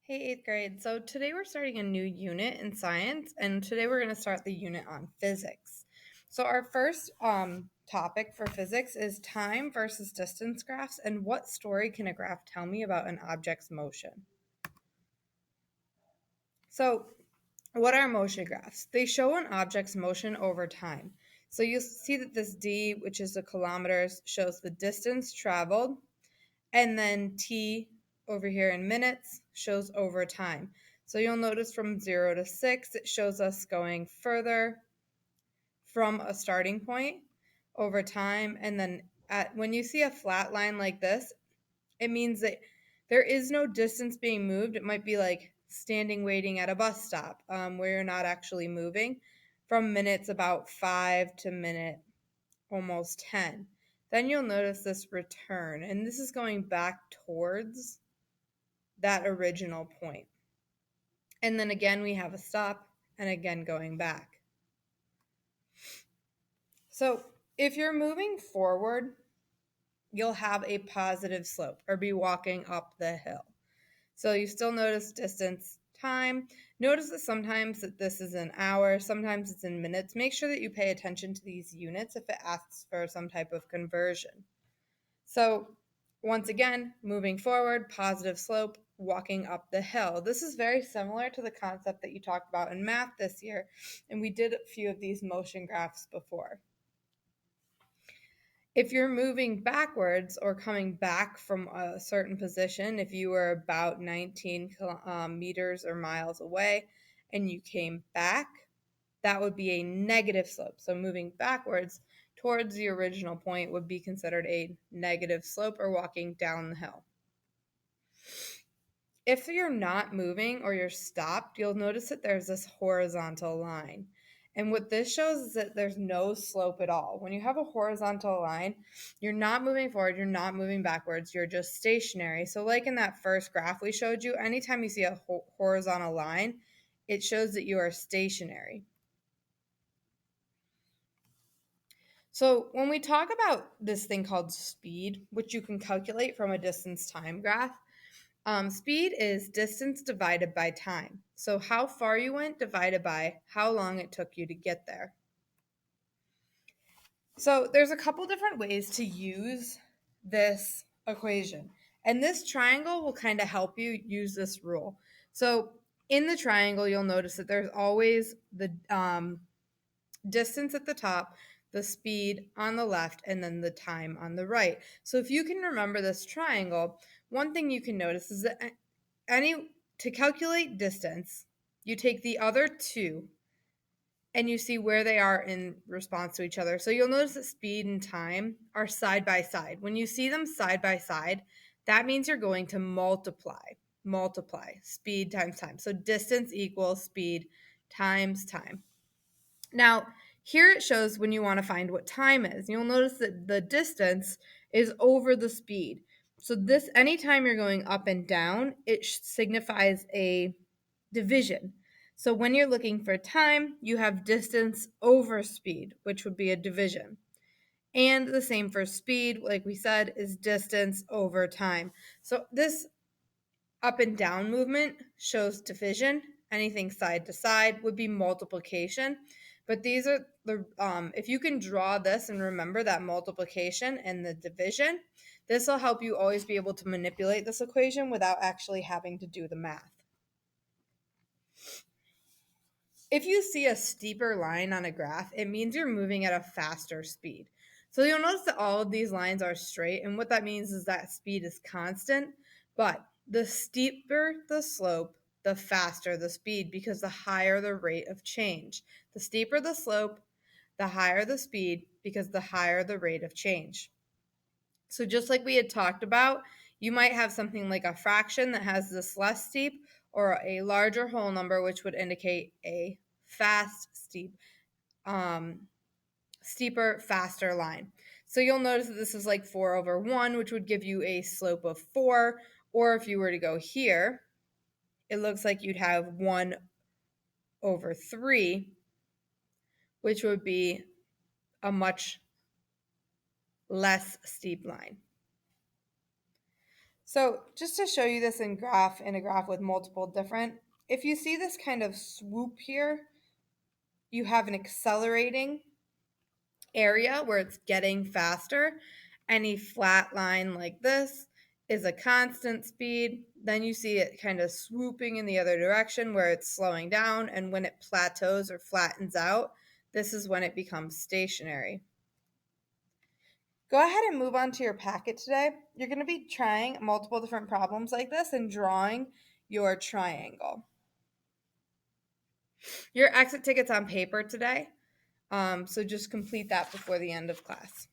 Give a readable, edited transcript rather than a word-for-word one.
Hey, 8th grade. So today we're starting a new unit in science, and today we're going to start the unit on physics. So our first topic for physics is time versus distance graphs, and what story can a graph tell me about an object's motion? So what are motion graphs? They show an object's motion over time. So you see that this D, which is the kilometers, shows the distance traveled, and then T over here in minutes shows over time. So you'll notice from 0 to 6, it shows us going further from a starting point over time. And then when you see a flat line like this, it means that there is no distance being moved. It might be like standing waiting at a bus stop where you're not actually moving from minutes about 5 to minute almost 10. Then you'll notice this return, and this is going back towards that original point. And then again, we have a stop, and again going back. So if you're moving forward, you'll have a positive slope or be walking up the hill. So you still notice distance, time. Notice that sometimes that this is in hours, sometimes it's in minutes. Make sure that you pay attention to these units if it asks for some type of conversion. So once again, moving forward, positive slope, walking up the hill. This is very similar to the concept that you talked about in math this year, and we did a few of these motion graphs before. If you're moving backwards or coming back from a certain position, if you were about 19 meters or miles away and you came back, that would be a negative slope. So moving backwards towards the original point would be considered a negative slope or walking down the hill. If you're not moving or you're stopped, you'll notice that there's this horizontal line. And what this shows is that there's no slope at all. When you have a horizontal line, you're not moving forward, you're not moving backwards, you're just stationary. So like in that first graph we showed you, anytime you see a horizontal line, it shows that you are stationary. So when we talk about this thing called speed, which you can calculate from a distance time graph, speed is distance divided by time. So how far you went divided by how long it took you to get there. So there's a couple different ways to use this equation. And this triangle will kind of help you use this rule. So in the triangle, you'll notice that there's always the distance at the top, the speed on the left, and then the time on the right. So if you can remember this triangle, one thing you can notice is that to calculate distance, you take the other two and you see where they are in response to each other. So you'll notice that speed and time are side by side. When you see them side by side, that means you're going to multiply speed times time. So distance equals speed times time. Now, here it shows when you want to find what time is. You'll notice that the distance is over the speed. So this, anytime you're going up and down, it signifies a division. So when you're looking for time, you have distance over speed, which would be a division. And the same for speed, like we said, is distance over time. So this up and down movement shows division. Anything side to side would be multiplication. But these are the, if you can draw this and remember that multiplication and the division, this will help you always be able to manipulate this equation without actually having to do the math. If you see a steeper line on a graph, it means you're moving at a faster speed. So you'll notice that all of these lines are straight, and what that means is that speed is constant, but the steeper the slope, the faster the speed, because the higher the rate of change. The steeper the slope, the higher the speed, because the higher the rate of change. So just like we had talked about, you might have something like a fraction that has this less steep, or a larger whole number, which would indicate a steeper, faster line. So you'll notice that this is like 4 over 1, which would give you a slope of 4. Or if you were to go here, it looks like you'd have 1 over 3, which would be a much less steep line. So just to show you this in a graph with multiple different, if you see this kind of swoop here, you have an accelerating area where it's getting faster. Any flat line like this is a constant speed. Then you see it kind of swooping in the other direction where it's slowing down. And when it plateaus or flattens out, this is when it becomes stationary. Go ahead and move on to your packet today. You're going to be trying multiple different problems like this and drawing your triangle. Your exit ticket's on paper today, so just complete that before the end of class.